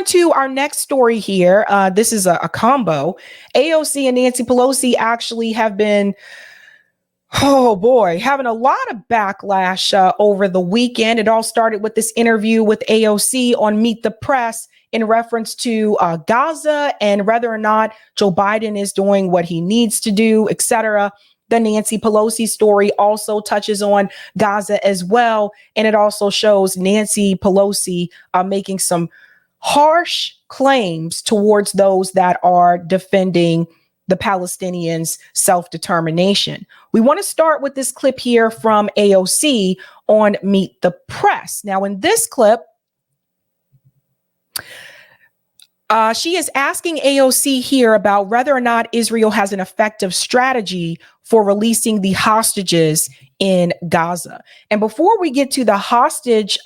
to our next story here. This is a combo. AOC and Nancy Pelosi actually have been, oh boy, having a lot of backlash over the weekend. It all started with this interview with AOC on Meet the Press in reference to Gaza and whether or not Joe Biden is doing what he needs to do, etc. The Nancy Pelosi story also touches on Gaza as well. And it also shows Nancy Pelosi making some harsh claims towards those that are defending the Palestinians' self-determination. We want to start with this clip here from AOC on Meet the Press. Now, in this clip, she is asking AOC here about whether or not Israel has an effective strategy for releasing the hostages in Gaza. And before we get to the hostage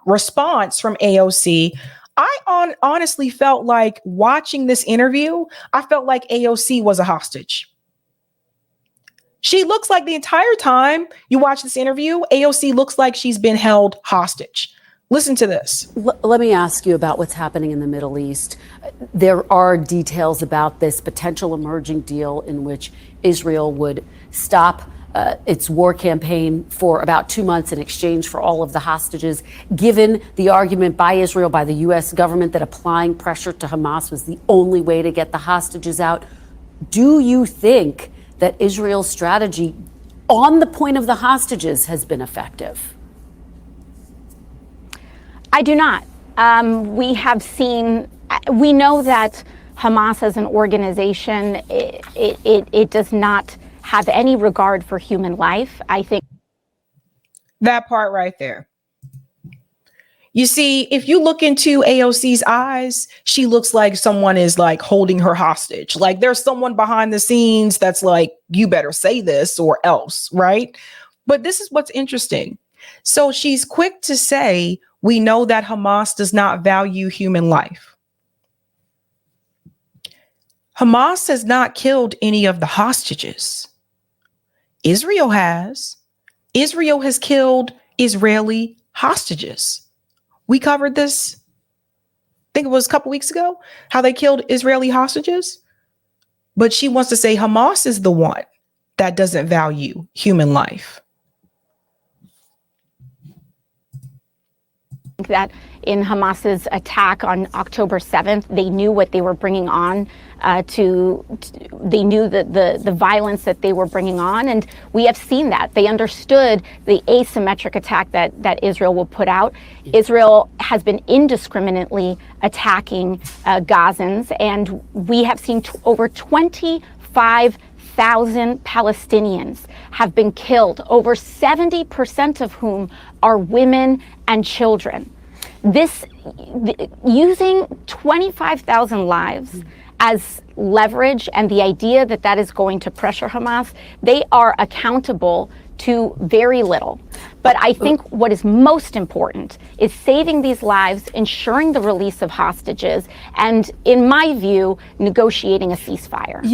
response from AOC, I honestly felt like watching this interview, I felt like AOC was a hostage. She looks like the entire time you watch this interview, AOC looks like she's been held hostage. Listen to this. Let me ask you about what's happening in the Middle East. There are details about this potential emerging deal in which Israel would stop its war campaign for about 2 months in exchange for all of the hostages, given the argument by Israel, by the U.S. government, that applying pressure to Hamas was the only way to get the hostages out. Do you think that Israel's strategy on the point of the hostages has been effective? I do not. We have seen, we know that Hamas as an organization, it does not have any regard for human life. I think that part right there. You see, if you look into AOC's eyes, she looks like someone is like holding her hostage. Like there's someone behind the scenes that's like, you better say this or else, right? But this is what's interesting. So she's quick to say, we know that Hamas does not value human life. Hamas has not killed any of the hostages. Israel has. Israel has killed Israeli hostages. We covered this, I think it was a couple weeks ago, how they killed Israeli hostages. But she wants to say Hamas is the one that doesn't value human life. That in Hamas's attack on October 7th, they knew what they were bringing on they knew the violence that they were bringing on. And we have seen that. They understood the asymmetric attack that Israel will put out. Israel has been indiscriminately attacking Gazans, and we have seen over 25,000 Palestinians have been killed, over 70% of whom are women and children. Using 25,000 lives as leverage and the idea that that is going to pressure Hamas, they are accountable to very little. But I think what is most important is saving these lives, ensuring the release of hostages, and in my view, negotiating a ceasefire.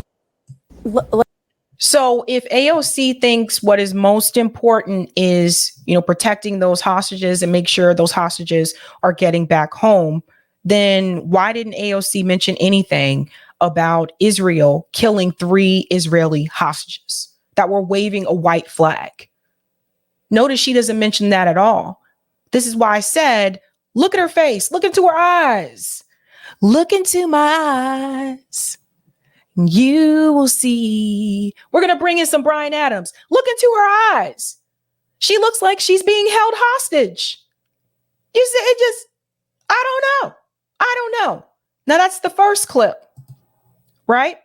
So if AOC thinks what is most important is, protecting those hostages and make sure those hostages are getting back home, then why didn't AOC mention anything about Israel killing 3 Israeli hostages that were waving a white flag? Notice she doesn't mention that at all. This is why I said, look at her face, look into her eyes, look into my eyes. You will see. We're going to bring in some Bryan Adams. Look into her eyes. She looks like she's being held hostage. You see, I don't know. Now that's the first clip, right?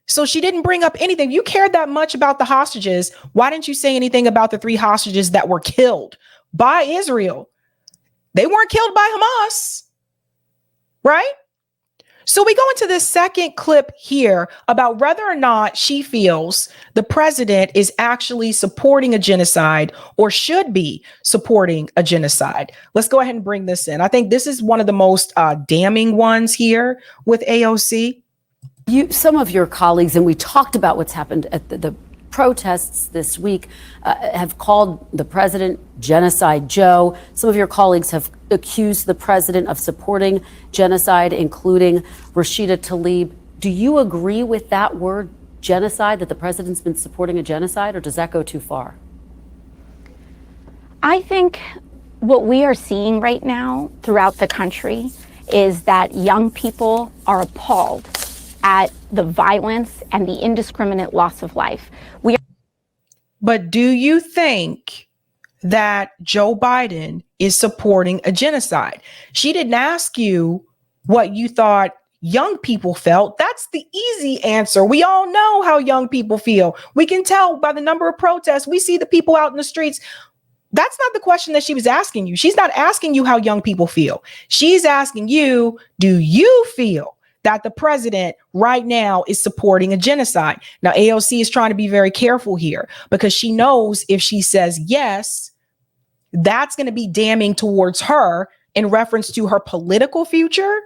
So she didn't bring up anything. You cared that much about the hostages. Why didn't you say anything about the 3 hostages that were killed by Israel? They weren't killed by Hamas, right? So we go into this second clip here about whether or not she feels the president is actually supporting a genocide or should be supporting a genocide. Let's go ahead and bring this in. I think this is one of the most damning ones here with AOC. Some of your colleagues, and we talked about what's happened at the protests this week have called the president Genocide Joe. Some of your colleagues have accused the president of supporting genocide, including Rashida Tlaib. Do you agree with that word, genocide, that the president's been supporting a genocide, or does that go too far? I think what we are seeing right now throughout the country is that young people are appalled at the violence and the indiscriminate loss of life. But do you think that Joe Biden is supporting a genocide? She didn't ask you what you thought young people felt. That's the easy answer. We all know how young people feel. We can tell by the number of protests. We see the people out in the streets. That's not the question that she was asking you. She's not asking you how young people feel. She's asking you, do you feel that the president right now is supporting a genocide? Now, AOC is trying to be very careful here because she knows if she says yes, that's going to be damning towards her in reference to her political future,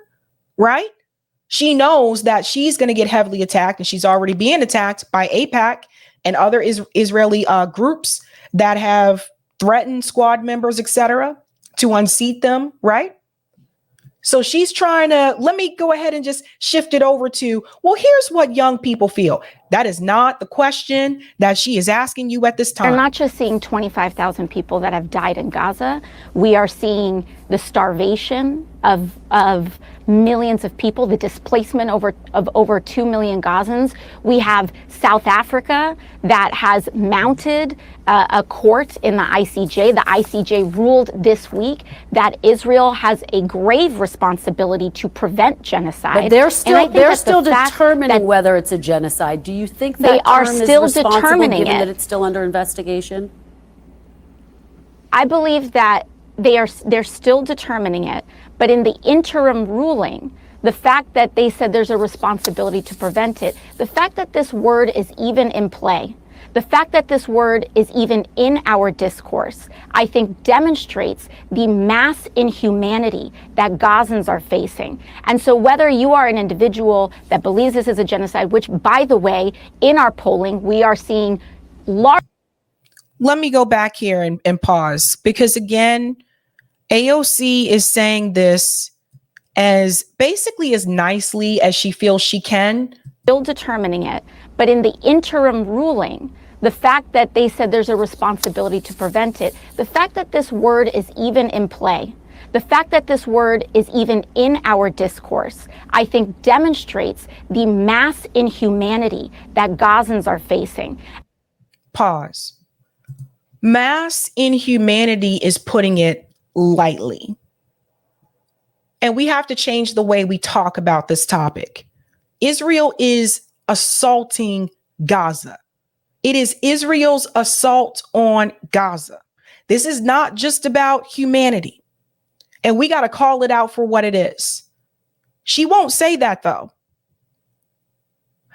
right? She knows that she's going to get heavily attacked, and she's already being attacked by AIPAC and other Israeli groups that have threatened squad members, etc., to unseat them, right? So she's trying to, let me go ahead and just shift it over to, well, here's what young people feel. That is not the question that she is asking you at this time. We're not just seeing 25,000 people that have died in Gaza. We are seeing the starvation of millions of people, the displacement of over 2 million Gazans. We have South Africa that has mounted a court in the ICJ. The ICJ ruled this week that Israel has a grave responsibility to prevent genocide. But they're still determining whether it's a genocide. Do you think that they are still determining given it? That it's still under investigation? I believe that they're still determining it, but in the interim ruling, the fact that they said there's a responsibility to prevent it, the fact that this word is even in play, the fact that this word is even in our discourse, I think demonstrates the mass inhumanity that Gazans are facing. And so whether you are an individual that believes this is a genocide, which, by the way, in our polling, we are seeing large. Let me go back here and pause, because again, AOC is saying this as basically as nicely as she feels she can. Still determining it, but in the interim ruling, the fact that they said there's a responsibility to prevent it, the fact that this word is even in play, the fact that this word is even in our discourse, I think demonstrates the mass inhumanity that Gazans are facing. Pause. Mass inhumanity is putting it lightly. And we have to change the way we talk about this topic. Israel is assaulting Gaza. It is Israel's assault on Gaza. This is not just about humanity. And we got to call it out for what it is. She won't say that, though.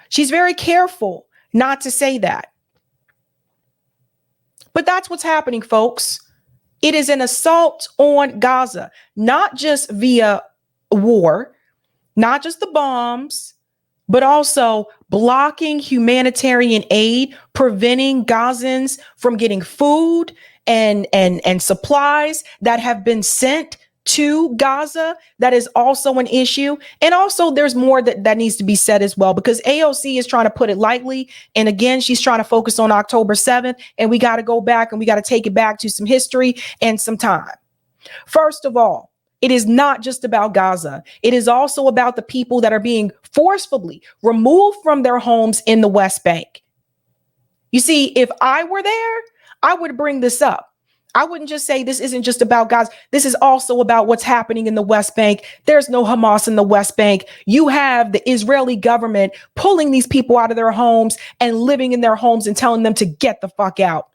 She's very careful not to say that. But that's what's happening, folks. It is an assault on Gaza, not just via war, not just the bombs, but also blocking humanitarian aid, preventing Gazans from getting food and supplies that have been sent to Gaza. That is also an issue. And also there's more that needs to be said as well, because AOC is trying to put it lightly. And again, she's trying to focus on October 7th. And we got to go back and we got to take it back to some history and some time. First of all, it is not just about Gaza. It is also about the people that are being forcibly removed from their homes in the West Bank. You see, if I were there, I would bring this up. I wouldn't just say this isn't just about Gaza. This is also about what's happening in the West Bank. There's no Hamas in the West Bank. You have the Israeli government pulling these people out of their homes and living in their homes and telling them to get the fuck out.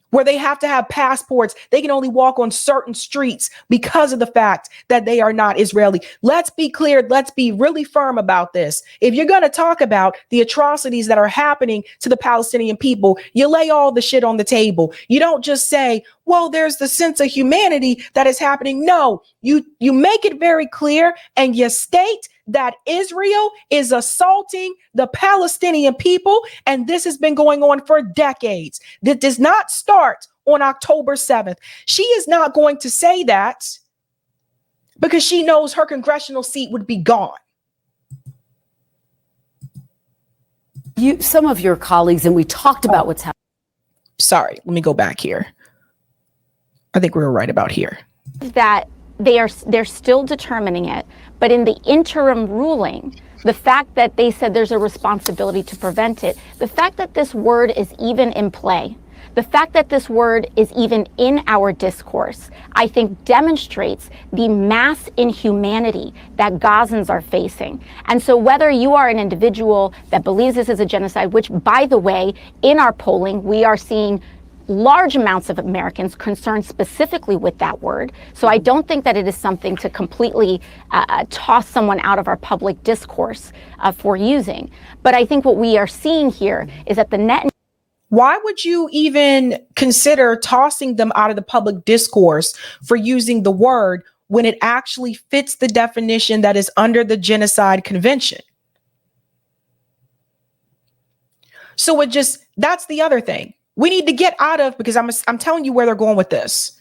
Where they have to have passports. They can only walk on certain streets because of the fact that they are not Israeli. Let's be clear. Let's be really firm about this. If you're going to talk about the atrocities that are happening to the Palestinian people, you lay all the shit on the table. You don't just say, well, there's the sense of humanity that is happening. No, you make it very clear and you state that Israel is assaulting the Palestinian people, and this has been going on for decades. That does not start on October 7th. She is not going to say that because she knows her congressional seat would be gone. Some of your colleagues, and we talked about what's happening. Sorry, let me go back here. I think we were right about here. That they're still determining it, but in the interim ruling, the fact that they said there's a responsibility to prevent it, the fact that this word is even in play, the fact that this word is even in our discourse, I think demonstrates the mass inhumanity that Gazans are facing. And so whether you are an individual that believes this is a genocide, which, by the way, in our polling, we are seeing large amounts of Americans concerned specifically with that word. So I don't think that it is something to completely toss someone out of our public discourse for using. But I think what we are seeing here is that the net. Why would you even consider tossing them out of the public discourse for using the word when it actually fits the definition that is under the Genocide Convention? So that's the other thing. We need to get out of, because I'm telling you where they're going with this.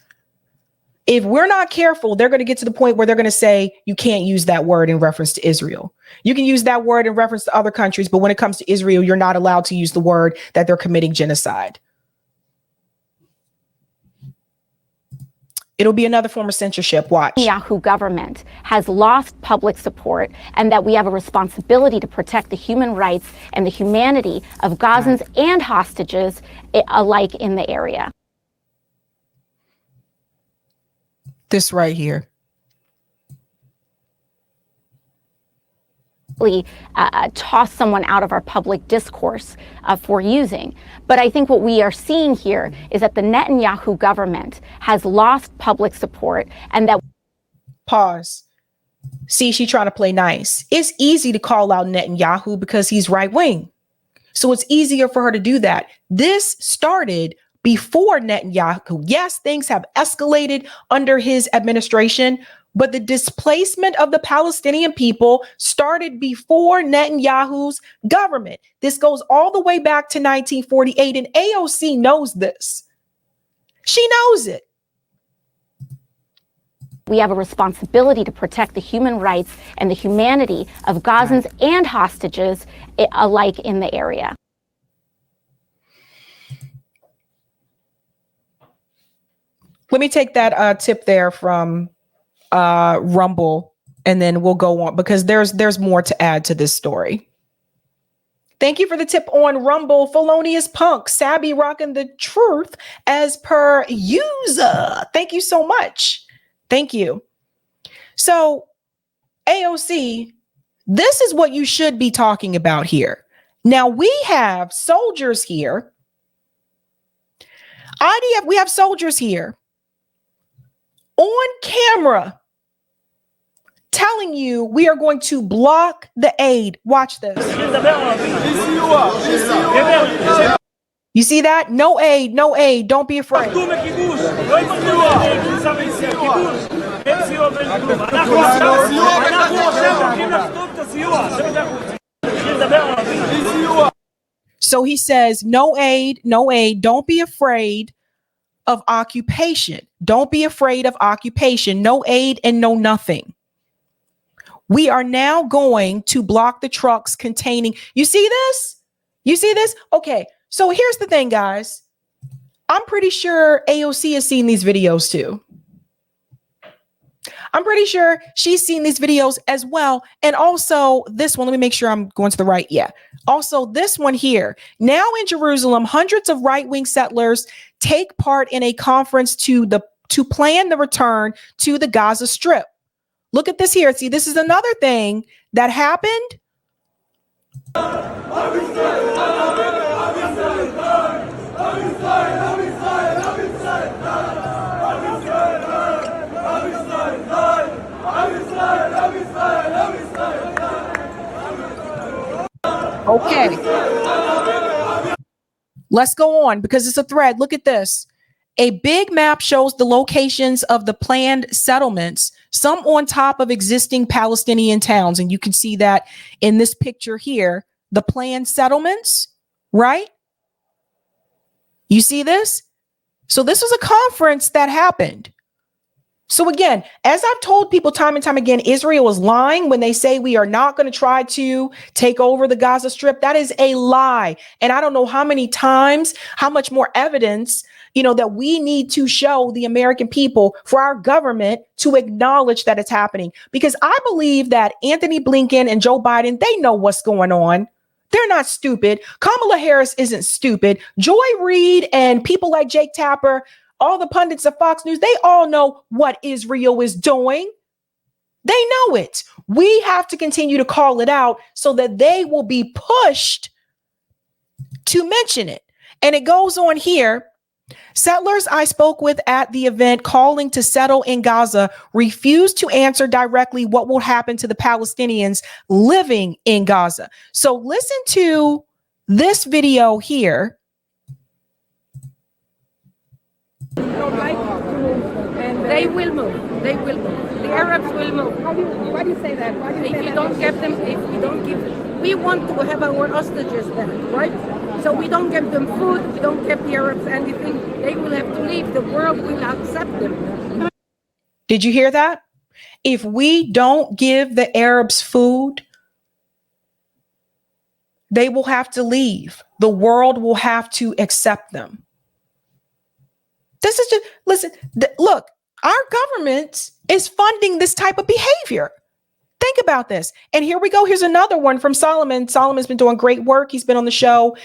If we're not careful, they're going to get to the point where they're going to say you can't use that word in reference to Israel. You can use that word in reference to other countries, but when it comes to Israel, you're not allowed to use the word that they're committing genocide. It'll be another form of censorship. Watch. The Yahoo government has lost public support, and that we have a responsibility to protect the human rights and the humanity of Gazans and hostages alike in the area. This right here. Toss someone out of our public discourse for using. But I think what we are seeing here is that the Netanyahu government has lost public support, and that. Pause. See, she trying to play nice. It's easy to call out Netanyahu because he's right wing. So it's easier for her to do that. This started before Netanyahu. Yes, things have escalated under his administration, but the displacement of the Palestinian people started before Netanyahu's government. This goes all the way back to 1948, and AOC knows this. She knows it. We have a responsibility to protect the human rights and the humanity of Gazans and hostages alike in the area. Let me take that tip there from Rumble, and then we'll go on because there's more to add to this story. Thank you for the tip on Rumble. Felonious Punk, Sabby rocking the truth as per user. Thank you so much. Thank you. So AOC, this is what you should be talking about here. Now we have soldiers here. IDF, we have soldiers here on camera telling you we are going to block the aid. Watch this. You see that? No aid, no aid. Don't be afraid. So he says, no aid, no aid. Don't be afraid of occupation. Don't be afraid of occupation. No aid and no nothing. We are now going to block the trucks containing. You see this? You see this? Okay. So here's the thing, guys. I'm pretty sure AOC has seen these videos too. I'm pretty sure she's seen these videos as well. And also this one, let me make sure I'm going to the right. Yeah. Also this one here. Now in Jerusalem, hundreds of right-wing settlers take part in a conference to plan the return to the Gaza Strip. Look at this here. See, this is another thing that happened. Okay. Let's go on because it's a thread. Look at this. A big map shows the locations of the planned settlements, some on top of existing Palestinian towns. And you can see that in this picture here, the planned settlements, right? You see this? So this was a conference that happened. So again, as I've told people time and time again, Israel is lying when they say we are not going to try to take over the Gaza Strip. That is a lie. And I don't know how many times, how much more evidence, that we need to show the American people for our government to acknowledge that it's happening. Because I believe that Anthony Blinken and Joe Biden, they know what's going on. They're not stupid. Kamala Harris isn't stupid. Joy Reid and people like Jake Tapper, all the pundits of Fox News, they all know what Israel is doing. They know it. We have to continue to call it out so that they will be pushed to mention it. And it goes on here. Settlers I spoke with at the event calling to settle in Gaza refused to answer directly what will happen to the Palestinians living in Gaza. So listen to this video here. Don't like to move, and they will move. They will move. The Arabs will move. Why do you say that? Why do you say that? If we don't give them, we want to have our hostages back, right? So we don't give them food, we don't give the Arabs anything. They will have to leave. The world will accept them. Did you hear that? If we don't give the Arabs food, they will have to leave. The world will have to accept them. This is just, listen, look, our government is funding this type of behavior. Think about this. And here we go. Here's another one from Solomon. Solomon's been doing great work. He's been on the show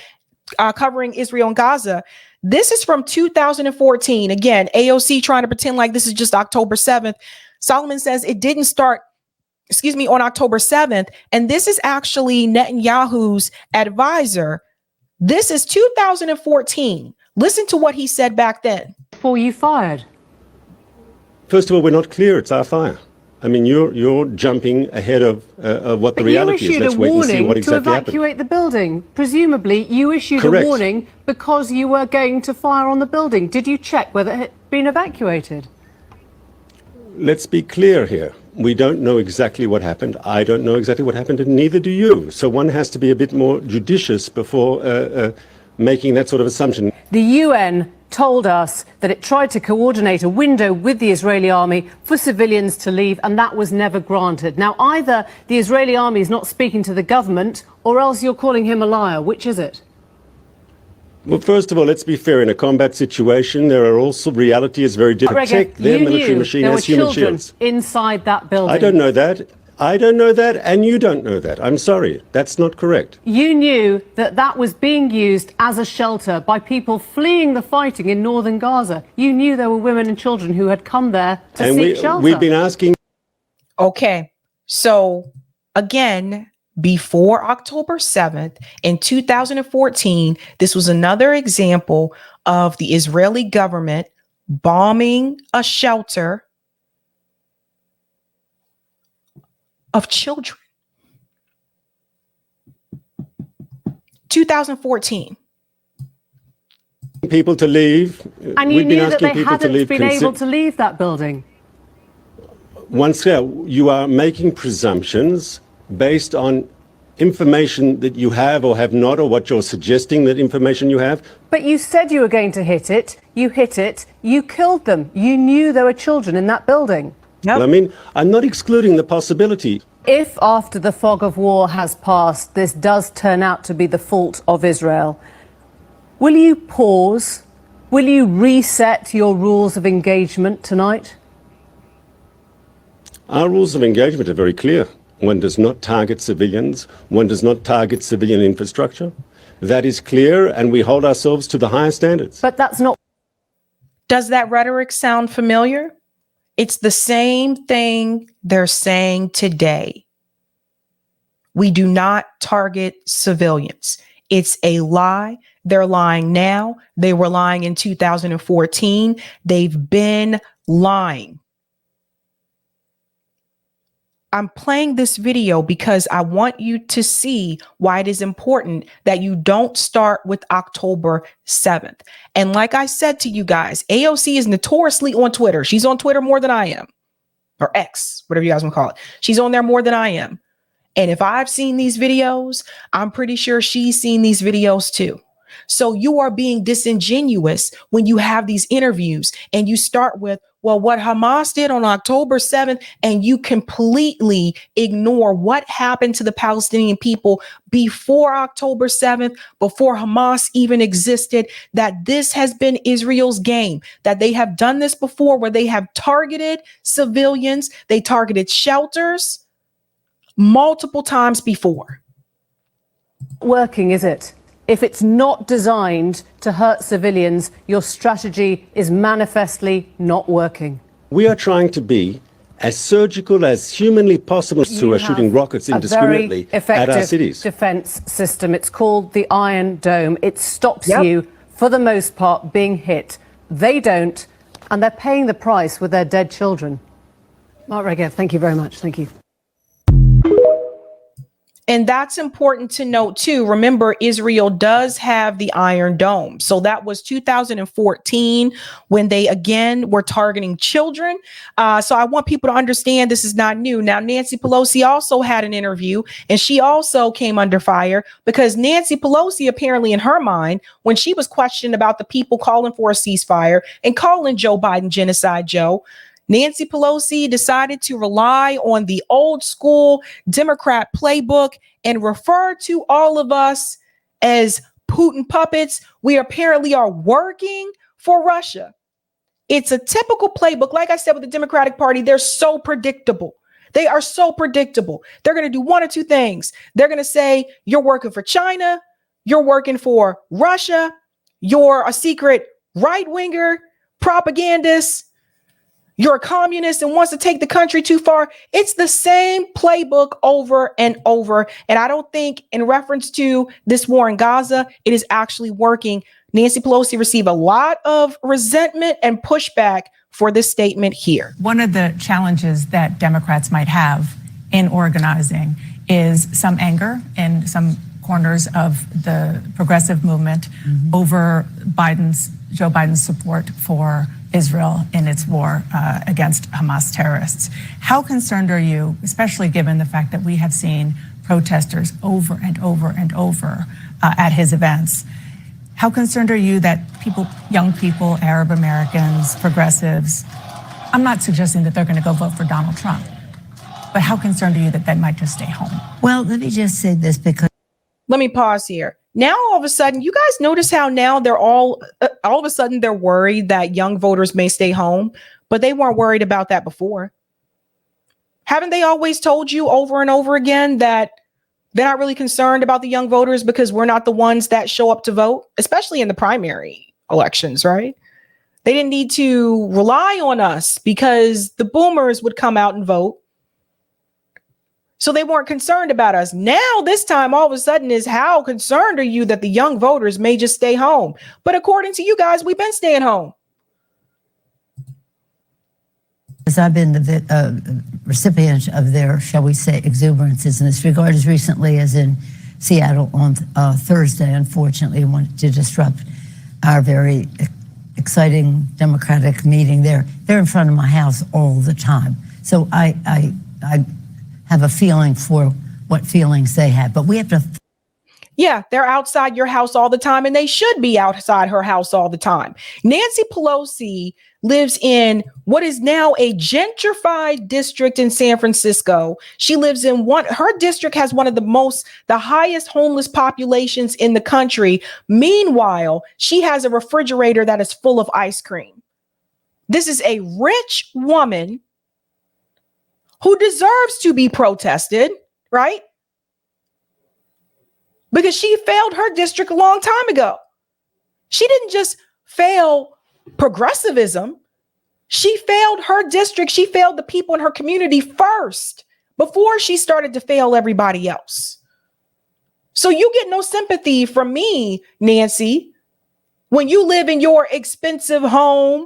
covering Israel and Gaza. This is from 2014. Again, AOC trying to pretend like this is just October 7th. Solomon says it didn't start, on October 7th. And this is actually Netanyahu's advisor. This is 2014. Listen to what he said back then. Before you fired? First of all, we're not clear. It's our fire. I mean, you're jumping ahead of what the reality is. Let's wait and see what exactly happened. You issued a warning to evacuate the building. Presumably, you issued a warning because you were going to fire on the building. Did you check whether it had been evacuated? Let's be clear here. We don't know exactly what happened. I don't know exactly what happened, and neither do you. So one has to be a bit more judicious before making that sort of assumption. The UN told us that it tried to coordinate a window with the Israeli army for civilians to leave, and that was never granted. Now, either the Israeli army is not speaking to the government, or else you're calling him a liar. Which is it? Well, first of all, let's be fair. In a combat situation, there are also reality is very different. Protect their military machine as human shields. Inside that building. I don't know that. I don't know that, and you don't know that. I'm sorry. That's not correct. You knew that that was being used as a shelter by people fleeing the fighting in northern Gaza. You knew there were women and children who had come there to seek shelter. We've been asking. Okay. So again, before October 7th in 2014, this was another example of the Israeli government bombing a shelter of children. 2014. People to leave. And you knew that they hadn't been able to leave that building. Once again, you are making presumptions based on information that you have or have not, or what you're suggesting that information you have. But you said you were going to hit it. You hit it. You killed them. You knew there were children in that building. Well, I mean, I'm not excluding the possibility. If after the fog of war has passed, this does turn out to be the fault of Israel, will you pause? Will you reset your rules of engagement tonight? Our rules of engagement are very clear. One does not target civilians. One does not target civilian infrastructure. That is clear, and we hold ourselves to the highest standards. But that's not. Does that rhetoric sound familiar? It's the same thing they're saying today. We do not target civilians. It's a lie. They're lying now. They were lying in 2014. They've been lying. I'm playing this video because I want you to see why it is important that you don't start with October 7th. And like I said to you guys, AOC is notoriously on Twitter. She's on Twitter more than I am, or X, whatever you guys want to call it. She's on there more than I am. And if I've seen these videos, I'm pretty sure she's seen these videos too. So you are being disingenuous when you have these interviews and you start with, well, what Hamas did on October 7th, and you completely ignore what happened to the Palestinian people before October 7th, before Hamas even existed, that this has been Israel's game, that they have done this before where they have targeted civilians, they targeted shelters multiple times before. Working, is it? If it's not designed to hurt civilians, your strategy is manifestly not working. We are trying to be as surgical as humanly possible who are shooting rockets indiscriminately at our cities. Defense system. It's called the Iron Dome. It stops you, for the most part, being hit. They don't, and they're paying the price with their dead children. Mark Regev, thank you very much. Thank you. And that's important to note too. Remember, Israel does have the Iron Dome. So that was 2014 when they again were targeting children. So I want people to understand this is not new. Now, Nancy Pelosi also had an interview and she also came under fire because Nancy Pelosi, apparently in her mind, when she was questioned about the people calling for a ceasefire and calling Joe Biden genocide Joe, Nancy Pelosi decided to rely on the old school Democrat playbook and refer to all of us as Putin puppets. We apparently are working for Russia. It's a typical playbook. Like I said, with the Democratic Party, they're so predictable. They are so predictable. They're going to do one or two things. They're going to say, you're working for China. You're working for Russia. You're a secret right-winger propagandist. You're a communist and wants to take the country too far. It's the same playbook over and over. And I don't think in reference to this war in Gaza, it is actually working. Nancy Pelosi received a lot of resentment and pushback for this statement here. One of the challenges that Democrats might have in organizing is some anger in some corners of the progressive movement over Joe Biden's support for Israel in its war against Hamas terrorists. How concerned are you, especially given the fact that we have seen protesters over and over and over at his events? How concerned are you that young people, Arab Americans, progressives, I'm not suggesting that they're going to go vote for Donald Trump, but how concerned are you that they might just stay home? Well, let me just say this because... Let me pause here. Now, all of a sudden, you guys notice how now they're all of a sudden they're worried that young voters may stay home, but they weren't worried about that before. Haven't they always told you over and over again that they're not really concerned about the young voters because we're not the ones that show up to vote, especially in the primary elections, right? They didn't need to rely on us because the boomers would come out and vote. So they weren't concerned about us. Now, this time, all of a sudden is how concerned are you that the young voters may just stay home? But according to you guys, we've been staying home. As I've been the recipient of their, shall we say, exuberances in this regard as recently as in Seattle on Thursday, unfortunately, wanted to disrupt our very exciting democratic meeting. They're in front of my house all the time. So I have a feeling for what feelings they have, but we have to. Yeah, they're outside your house all the time, and they should be outside her house all the time. Nancy Pelosi lives in what is now a gentrified district in San Francisco. She lives in her district has one of the highest homeless populations in the country. Meanwhile, she has a refrigerator that is full of ice cream. This is a rich woman who deserves to be protested, right? Because she failed her district a long time ago. She didn't just fail progressivism. She failed her district. She failed the people in her community first before she started to fail everybody else. So you get no sympathy from me, Nancy, when you live in your expensive home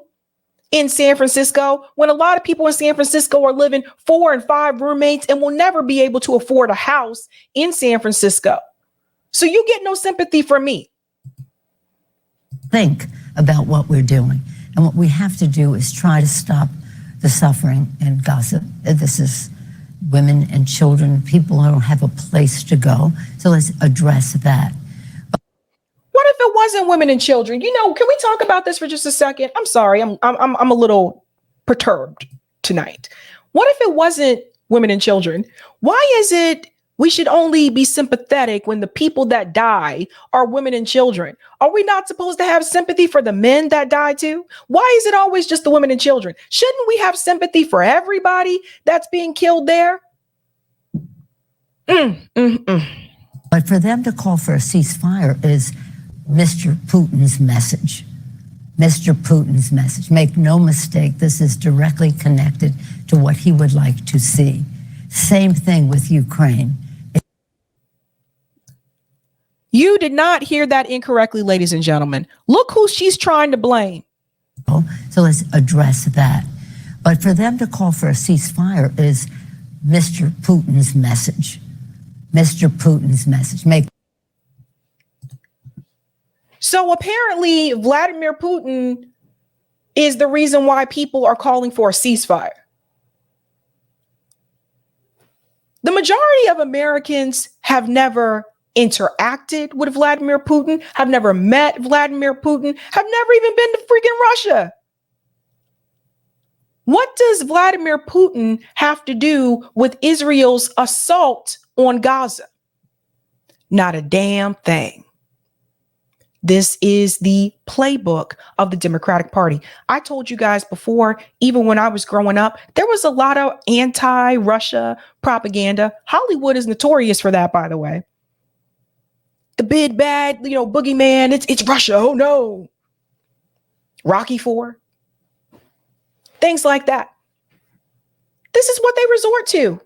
in San Francisco when a lot of people in San Francisco are living 4 and 5 roommates and will never be able to afford a house in San Francisco. So you get no sympathy from me. Think about what we're doing. And what we have to do is try to stop the suffering in Gaza. This is women and children, people who don't have a place to go. So let's address that. What if it wasn't women and children? You know, can we talk about this for just a second? I'm sorry, I'm a little perturbed tonight. What if it wasn't women and children? Why is it we should only be sympathetic when the people that die are women and children? Are we not supposed to have sympathy for the men that die too? Why is it always just the women and children? Shouldn't we have sympathy for everybody that's being killed there? But for them to call for a ceasefire is Mr. Putin's message. Mr. Putin's message. Make no mistake, this is directly connected to what he would like to see. Same thing with Ukraine. You did not hear that incorrectly, ladies and gentlemen. Look who she's trying to blame. So let's address that. But for them to call for a ceasefire is Mr. Putin's message. Mr. Putin's message. So apparently Vladimir Putin is the reason why people are calling for a ceasefire. The majority of Americans have never interacted with Vladimir Putin, have never met Vladimir Putin, have never even been to freaking Russia. What does Vladimir Putin have to do with Israel's assault on Gaza? Not a damn thing. This is the playbook of the Democratic Party. I told you guys before, even when I was growing up, there was a lot of anti-Russia propaganda. Hollywood is notorious for that, by the way. The big bad, boogeyman, it's Russia. Oh no. Rocky IV. Things like that. This is what they resort to.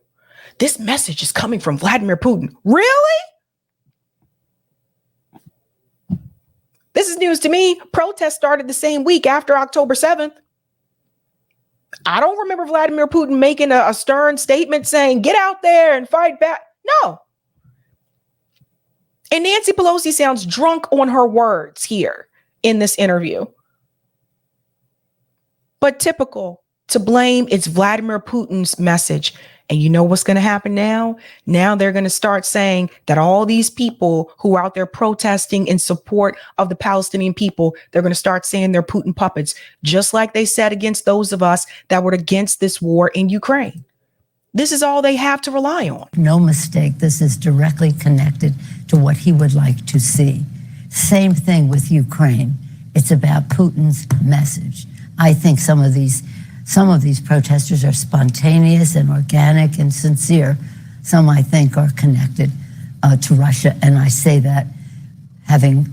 This message is coming from Vladimir Putin. Really? This is news to me. Protests started the same week after October 7th. I don't remember Vladimir Putin making a stern statement saying, get out there and fight back. No. And Nancy Pelosi sounds drunk on her words here in this interview. But typical to blame, it's Vladimir Putin's message. And you know what's going to happen now? Now they're going to start saying that all these people who are out there protesting in support of the Palestinian people, they're going to start saying they're Putin puppets, just like they said against those of us that were against this war in Ukraine. This is all they have to rely on. No mistake, this is directly connected to what he would like to see. Same thing with Ukraine. It's about Putin's message. I think some of these protesters are spontaneous and organic and sincere. Some, I think, are connected to Russia. And I say that having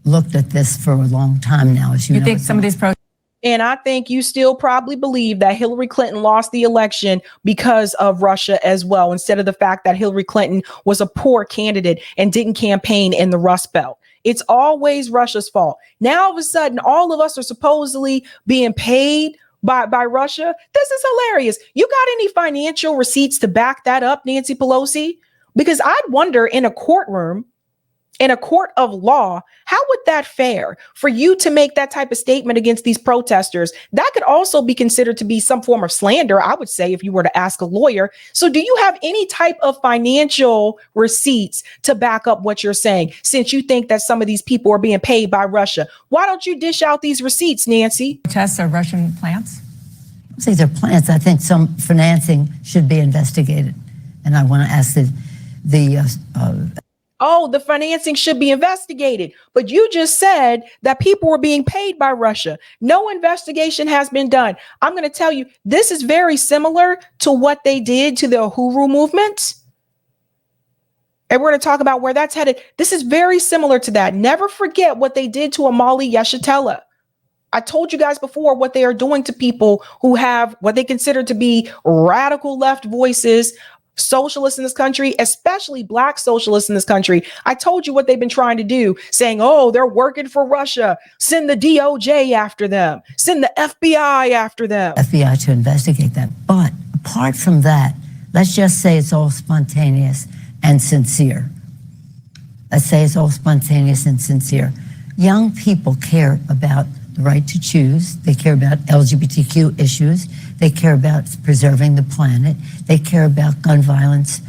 looked at this for a long time now, as you know. You think some of these protests? And I think you still probably believe that Hillary Clinton lost the election because of Russia as well, instead of the fact that Hillary Clinton was a poor candidate and didn't campaign in the Rust Belt. It's always Russia's fault. Now, all of a sudden, all of us are supposedly being paid by Russia. This is hilarious. You got any financial receipts to back that up, Nancy Pelosi? Because I'd wonder in a courtroom, in a court of law, how would that fare for you to make that type of statement against these protesters? That could also be considered to be some form of slander, I would say, if you were to ask a lawyer. So do you have any type of financial receipts to back up what you're saying, since you think that some of these people are being paid by Russia? Why don't you dish out these receipts, Nancy? Protests are Russian plants? I say they're plants. I think some financing should be investigated. And I want to ask the financing should be investigated. But you just said that people were being paid by Russia. No investigation has been done. I'm going to tell you, this is very similar to what they did to the Uhuru movement. And we're going to talk about where that's headed. This is very similar to that. Never forget what they did to Amali Yeshitela. I told you guys before what they are doing to people who have what they consider to be radical left voices, socialists in this country, especially black socialists in this country. I told you what they've been trying to do, saying, oh, they're working for Russia. Send the DOJ after them. Send the FBI after them. FBI to investigate that. But apart from that, let's just say it's all spontaneous and sincere. Let's say it's all spontaneous and sincere. Young people care about the right to choose. They care about LGBTQ issues. They care about preserving the planet. They care about gun violence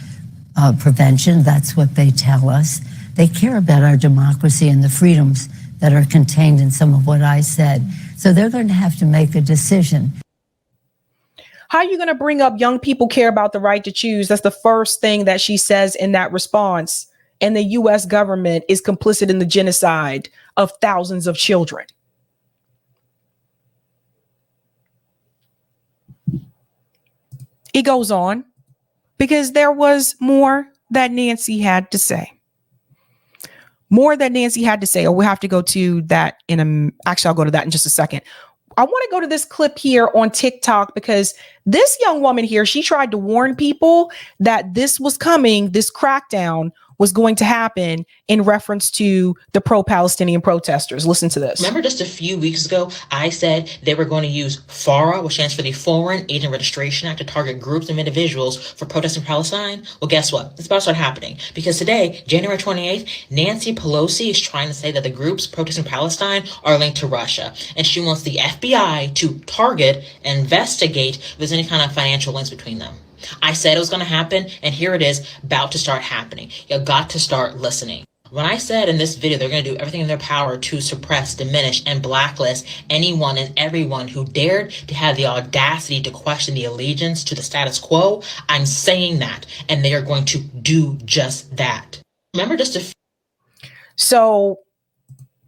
prevention. That's what they tell us. They care about our democracy and the freedoms that are contained in some of what I said. So they're going to have to make a decision. How are you going to bring up young people care about the right to choose? That's the first thing that she says in that response. And the U.S. government is complicit in the genocide of thousands of children. It goes on because there was more that Nancy had to say. More that Nancy had to say, or we'll have to go to that actually, I'll go to that in just a second. I want to go to this clip here on TikTok because this young woman here, she tried to warn people that this was coming, this crackdown was going to happen in reference to the pro-Palestinian protesters. Listen to this. Remember just a few weeks ago, I said they were going to use FARA, which stands for the Foreign Agent Registration Act, to target groups of individuals for protesting Palestine? Well, guess what? It's about to start happening. Because today, January 28th, Nancy Pelosi is trying to say that the groups protesting Palestine are linked to Russia. And she wants the FBI to target and investigate if there's any kind of financial links between them. I said it was going to happen, and here it is, about to start happening. You got to start listening. When I said in this video they're going to do everything in their power to suppress, diminish, and blacklist anyone and everyone who dared to have the audacity to question the allegiance to the status quo, I'm saying that, and they are going to do just that. Remember just a So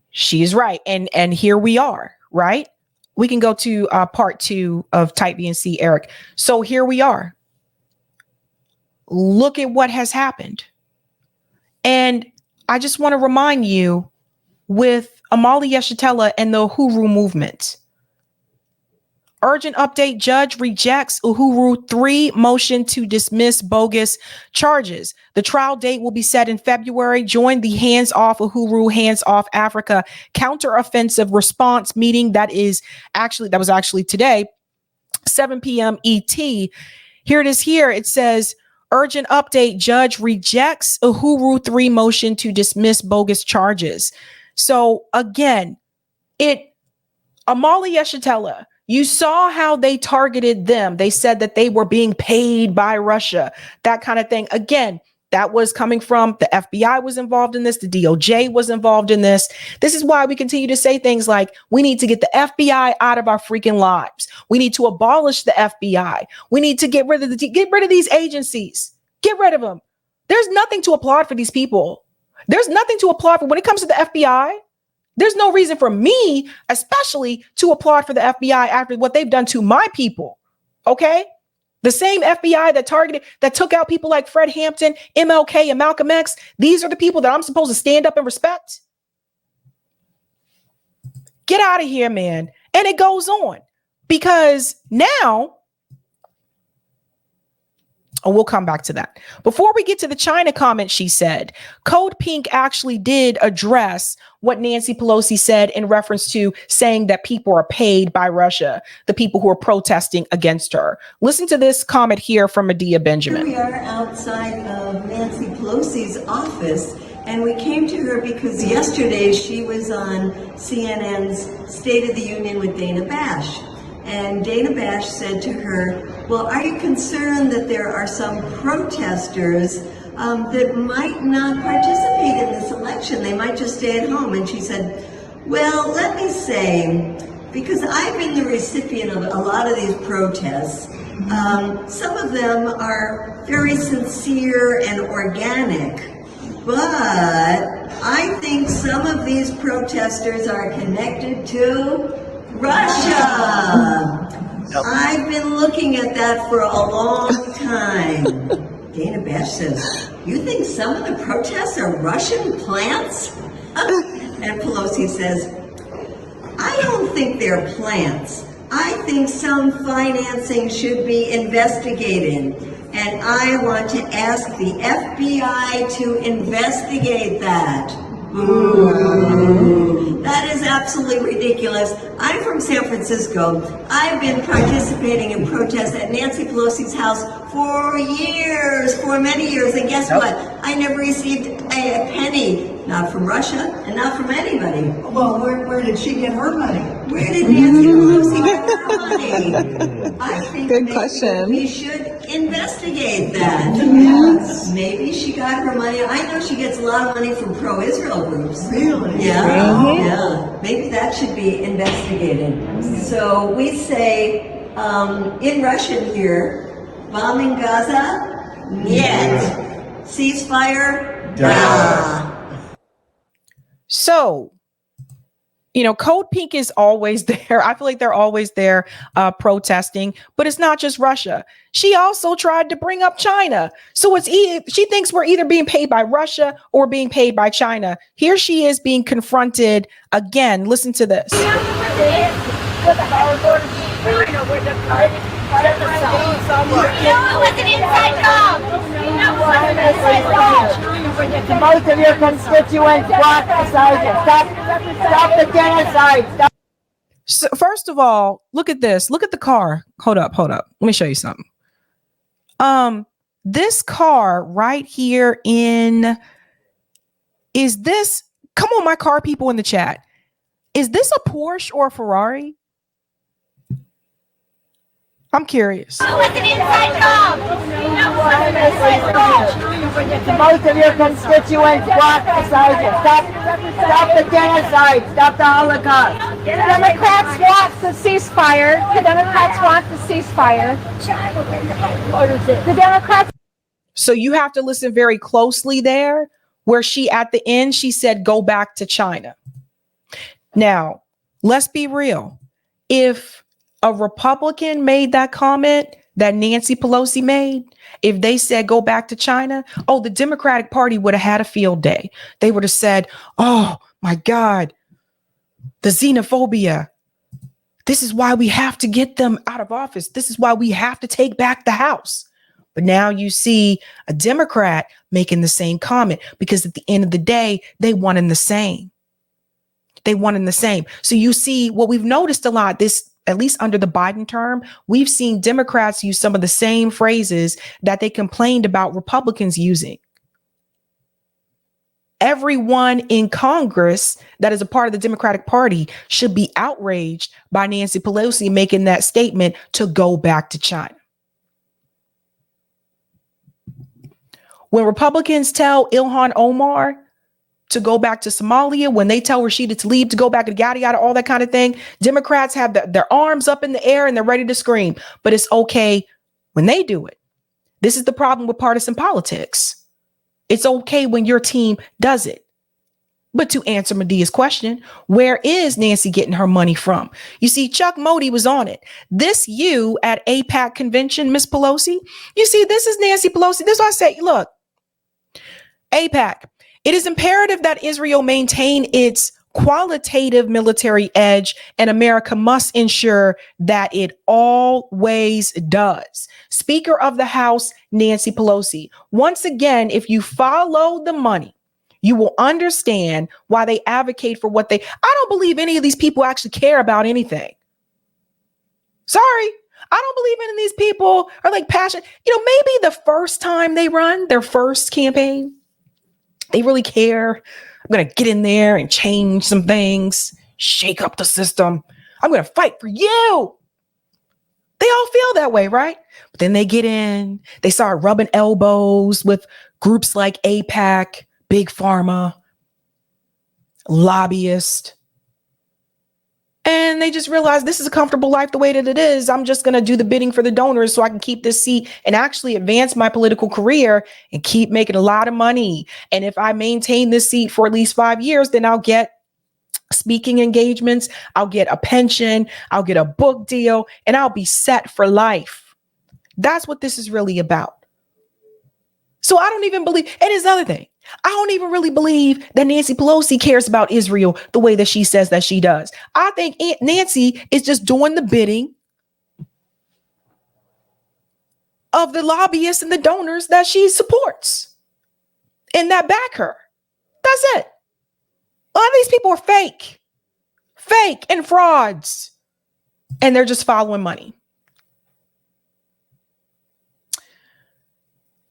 she's right, and here we are, right? We can go to part 2 of Type B and C, Eric. So here we are. Look at what has happened. And I just want to remind you with Amali Yeshitela and the Uhuru movement. Urgent update, judge rejects Uhuru 3 motion to dismiss bogus charges. The trial date will be set in February. Join the Hands Off Uhuru, Hands Off Africa counteroffensive response meeting that was actually today, 7 p.m. ET. Here it is here. It says, urgent update, judge rejects Uhuru 3 motion to dismiss bogus charges. So again, Amali Yeshitela, you saw how they targeted them. They said that they were being paid by Russia, that kind of thing. Again, that was coming from the FBI was involved in this. The DOJ was involved in this. This is why we continue to say things like, we need to get the FBI out of our freaking lives. We need to abolish the FBI. We need to get rid of these agencies. Get rid of them. There's nothing to applaud for these people. There's nothing to applaud for when it comes to the FBI. There's no reason for me, especially, to applaud for the FBI after what they've done to my people. Okay? The same FBI that took out people like Fred Hampton, MLK, and Malcolm X. These are the people that I'm supposed to stand up and respect. Get out of here, man. And it goes on because now, we'll come back to that. Before we get to the China comment, she said, Code Pink actually did address what Nancy Pelosi said in reference to saying that people are paid by Russia, the people who are protesting against her. Listen to this comment here from Medea Benjamin. Here we are outside of Nancy Pelosi's office, and we came to her because yesterday she was on CNN's State of the Union with Dana Bash. And Dana Bash said to her, well, are you concerned that there are some protesters that might not participate in this election? They might just stay at home. And she said, well, let me say, because I've been the recipient of a lot of these protests, some of them are very sincere and organic, but I think some of these protesters are connected to Russia. I've been looking at that for a long time. Dana Bash says, you think some of the protests are Russian plants? And Pelosi says, I don't think they're plants. I think some financing should be investigated. And I want to ask the FBI to investigate that. Ooh. That is absolutely ridiculous. I'm from San Francisco. I've been participating in protests at Nancy Pelosi's house for years, for many years. And guess what? I never received a penny, not from Russia and not from anybody. Well, where did she get her money? Where did Nancy Pelosi get her money? I think good question. We should investigate that. Yes. Maybe she got her money. I know she gets a lot of money from pro-Israel groups. Really? Yeah. Mm-hmm. Yeah. Maybe that should be investigated. So we say in Russian here, bombing Gaza, niet. Ceasefire, da. So, Code Pink is always there. I feel like they're always there protesting, but it's not just Russia. She also tried to bring up China. So she thinks we're either being paid by Russia or being paid by China. Here she is being confronted again. Listen to this. Most of your constituents block the Stop the genocide. Stop. So first of all, look at this. Look at the car. Hold up. Let me show you something. This car right here is this, come on, my car people in the chat. Is this a Porsche or a Ferrari? I'm curious. Most of your constituents block the Stop the genocide. Stop the Holocaust. The Democrats want the ceasefire. The Democrats. So you have to listen very closely there, where at the end, she said, go back to China. Now, let's be real. If a Republican made that comment that Nancy Pelosi made, if they said go back to China, the Democratic Party would have had a field day. They would have said, oh my God, the xenophobia. This is why we have to get them out of office. This is why we have to take back the House. But now you see a Democrat making the same comment, because at the end of the day, they one and the same. So you see what we've noticed a lot, at least under the Biden term, we've seen Democrats use some of the same phrases that they complained about Republicans using. Everyone in Congress that is a part of the Democratic Party should be outraged by Nancy Pelosi making that statement to go back to China. When Republicans tell Ilhan Omar to go back to Somalia, when they tell Rashida Tlaib to go back to yada yada, all that kind of thing, Democrats have their arms up in the air and they're ready to scream. But it's okay when they do it. This is the problem with partisan politics. It's okay when your team does it. But to answer Medea's question, where is Nancy getting her money from? You see, Chuck Modi was on it. This you at AIPAC convention, Miss Pelosi, you see, this is Nancy Pelosi. This is why I say, look, AIPAC, it is imperative that Israel maintain its qualitative military edge, and America must ensure that it always does. Speaker of the House, Nancy Pelosi. Once again, if you follow the money, you will understand why they advocate for what I don't believe any of these people actually care about anything. Sorry. I don't believe any of these people are like passionate. Maybe the first time they run their first campaign, they really care. I'm going to get in there and change some things, shake up the system. I'm going to fight for you. They all feel that way, right? But then they get in, they start rubbing elbows with groups like AIPAC, Big Pharma, lobbyists. And they just realize this is a comfortable life the way that it is. I'm just going to do the bidding for the donors so I can keep this seat and actually advance my political career and keep making a lot of money. And if I maintain this seat for at least 5 years, then I'll get speaking engagements. I'll get a pension. I'll get a book deal, and I'll be set for life. That's what this is really about. So I don't even believe, and here's the other thing. I don't even really believe that Nancy Pelosi cares about Israel the way that she says that she does. I think Nancy is just doing the bidding of the lobbyists and the donors that she supports and that back her. That's it. A lot of these people are fake and frauds, and they're just following money.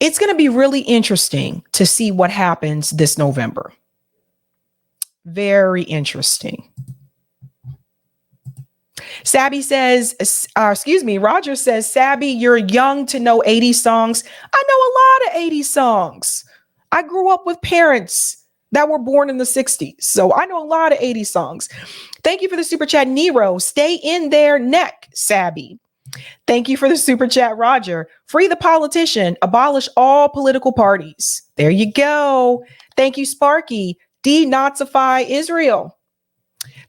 It's going to be really interesting to see what happens this November. Very interesting. Sabby says, Roger says, Sabby, you're young to know 80 songs. I know a lot of 80 songs. I grew up with parents that were born in the 60s. So I know a lot of 80 songs. Thank you for the super chat, Nero. Stay in their neck, Sabby. Thank you for the super chat, Roger. Free the politician. Abolish all political parties. There you go. Thank you, Sparky. Denazify Israel.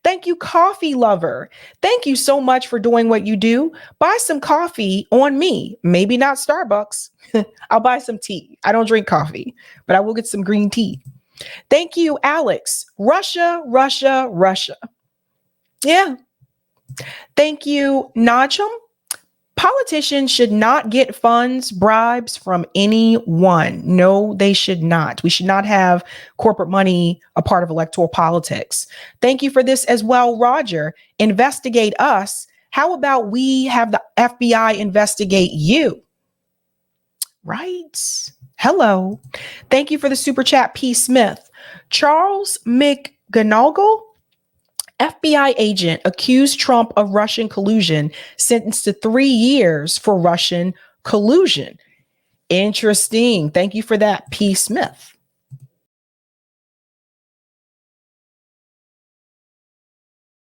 Thank you, Coffee Lover. Thank you so much for doing what you do. Buy some coffee on me. Maybe not Starbucks. I'll buy some tea. I don't drink coffee, but I will get some green tea. Thank you, Alex. Russia, Russia, Russia. Yeah. Thank you, Najum. Politicians should not get funds, bribes from anyone. No, they should not. We should not have corporate money a part of electoral politics. Thank you for this as well, Roger. Investigate us. How about we have the FBI investigate you? Right? Hello. Thank you for the super chat, P. Smith. Charles McGonigal, FBI agent accused Trump of Russian collusion, sentenced to 3 years for Russian collusion. Interesting. Thank you for that, P. Smith.